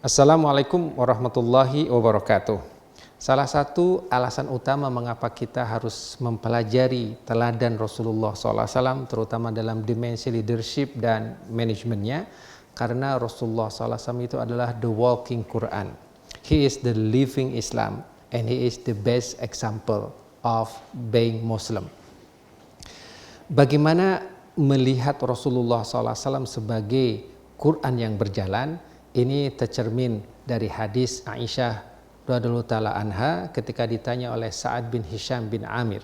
Assalamualaikum warahmatullahi wabarakatuh. Salah satu alasan utama mengapa kita harus mempelajari teladan Rasulullah SAW, terutama dalam dimensi leadership dan manajemennya, karena Rasulullah SAW itu adalah the walking Quran. He is the living Islam and he is the best example of being Muslim. Bagaimana melihat Rasulullah SAW sebagai Quran yang berjalan? Ini tercermin dari hadis Aisyah radhiyallahu taala anha ketika ditanya oleh Sa'ad bin Hisham bin Amir.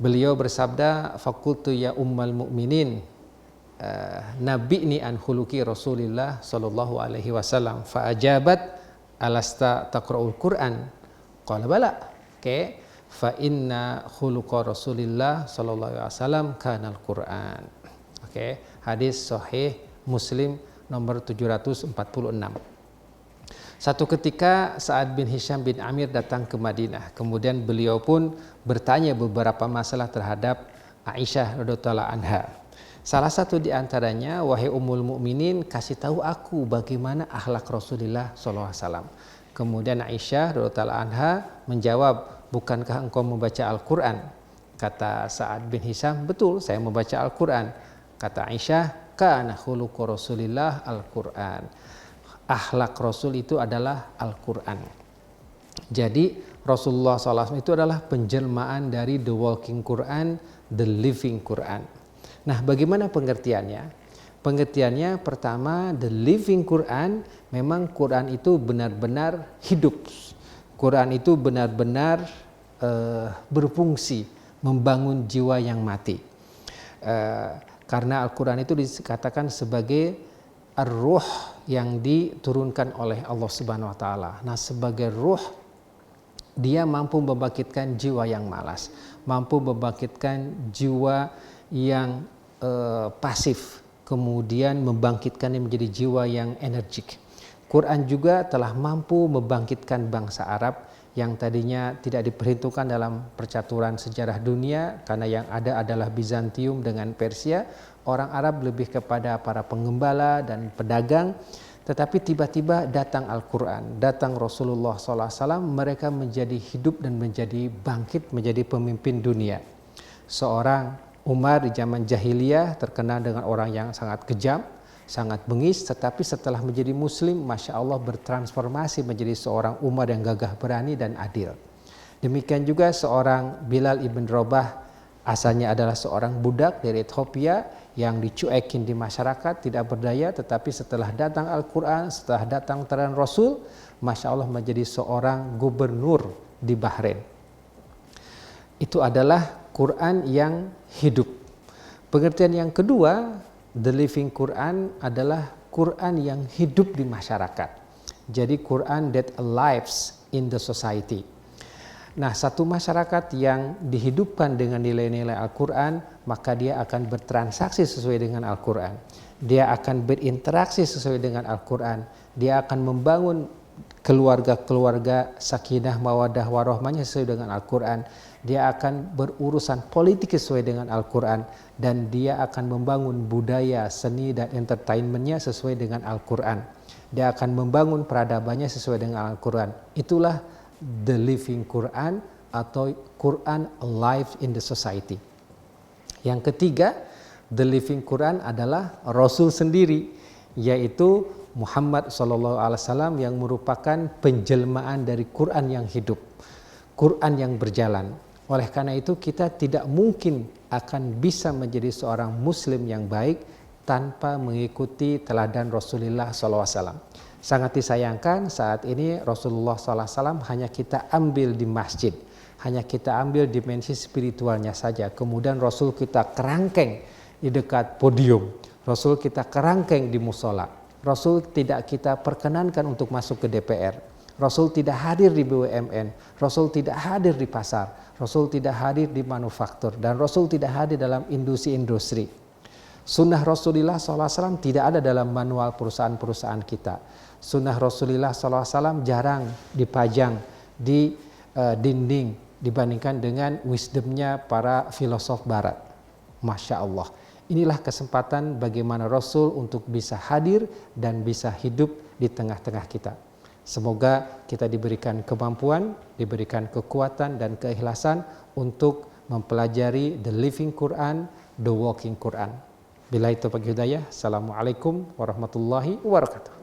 Beliau bersabda, "Faqultu ya ummal mu'minin, nabi'ni an khuluqi Rasulillah sallallahu alaihi wasallam." Fa ajabat, "Alasta taqra'ul Qur'an?" Qala bala. Oke. Fa inna khuluqa Rasulillah sallallahu alaihi wasallam kana al-Qur'an. Oke. Hadis sahih Muslim nomor 746. Satu ketika Sa'ad bin Hisham bin Amir datang ke Madinah. Kemudian beliau pun bertanya beberapa masalah terhadap Aisyah radhiyallahu anha. Salah satu di antaranya, "Wahai ummul mukminin, kasih tahu aku bagaimana akhlak Rasulullah SAW." Kemudian Aisyah radhiyallahu anha menjawab, "Bukankah engkau membaca Al-Quran?" Kata Sa'ad bin Hisham, "Betul, saya membaca Al-Quran." Kata Aisyah, "Kana khuluqu Rasulillah Al-Quran." Akhlak Rasul itu adalah Al-Quran. Jadi Rasulullah SAW itu adalah penjelmaan dari the walking Quran, the living Quran. Nah, bagaimana pengertiannya? Pengertiannya pertama, the living Quran, memang Quran itu benar-benar hidup. Quran itu benar-benar berfungsi, membangun jiwa yang mati. Karena Al-Quran itu dikatakan sebagai ar-ruh yang diturunkan oleh Allah Subhanahu wa taala. Nah, sebagai ruh dia mampu membangkitkan jiwa yang malas, mampu membangkitkan jiwa yang pasif, kemudian membangkitkannya menjadi jiwa yang energik. Quran juga telah mampu membangkitkan bangsa Arab yang tadinya tidak diperhitungkan dalam percaturan sejarah dunia karena yang ada adalah Bizantium dengan Persia. Orang Arab lebih kepada para penggembala dan pedagang, tetapi tiba-tiba datang Al-Quran, datang Rasulullah SAW, mereka menjadi hidup dan menjadi bangkit, menjadi pemimpin dunia. Seorang Umar di zaman jahiliyah terkenal dengan orang yang sangat kejam, sangat bengis, tetapi setelah menjadi muslim, Masya Allah bertransformasi menjadi seorang Umar yang gagah berani dan adil. Demikian juga seorang Bilal ibn Rabah, asalnya adalah seorang budak dari Ethiopia yang dicuekin di masyarakat, tidak berdaya, tetapi setelah datang Al-Quran, setelah datang terang Rasul, Masya Allah menjadi seorang gubernur di Bahrain. Itu adalah Quran yang hidup. Pengertian yang kedua, the living Quran adalah Quran yang hidup di masyarakat. Jadi Quran that lives in the society. Nah, satu masyarakat yang dihidupkan dengan nilai-nilai Al-Quran, maka dia akan bertransaksi sesuai dengan Al-Quran. Dia akan berinteraksi sesuai dengan Al-Quran. Dia akan membangun keluarga-keluarga sakinah, mawaddah, warahmahnya sesuai dengan Al-Quran. Dia akan berurusan politik sesuai dengan Al-Quran. Dan dia akan membangun budaya, seni, dan entertainmentnya sesuai dengan Al-Quran. Dia akan membangun peradabannya sesuai dengan Al-Quran. Itulah the living Quran atau Quran alive in the society. Yang ketiga, the living Quran adalah Rasul sendiri, yaitu Muhammad SAW yang merupakan penjelmaan dari Quran yang hidup, Quran yang berjalan. Oleh karena itu kita tidak mungkin akan bisa menjadi seorang muslim yang baik tanpa mengikuti teladan Rasulullah SAW. Sangat disayangkan saat ini Rasulullah SAW hanya kita ambil di masjid, hanya kita ambil dimensi spiritualnya saja. Kemudian Rasul kita kerangkeng di dekat podium, Rasul kita kerangkeng di musola, Rasul tidak kita perkenankan untuk masuk ke DPR, Rasul tidak hadir di BUMN, Rasul tidak hadir di pasar, Rasul tidak hadir di manufaktur, dan Rasul tidak hadir dalam industri-industri. Sunnah Rasulullah SAW tidak ada dalam manual perusahaan-perusahaan kita. Sunnah Rasulullah SAW jarang dipajang di dinding dibandingkan dengan wisdomnya para filosof barat. Masya Allah. Inilah kesempatan bagaimana Rasul untuk bisa hadir dan bisa hidup di tengah-tengah kita. Semoga kita diberikan kemampuan, diberikan kekuatan dan keikhlasan untuk mempelajari the living Quran, the walking Quran. Billahi taufiq hidayah. Assalamualaikum warahmatullahi wabarakatuh.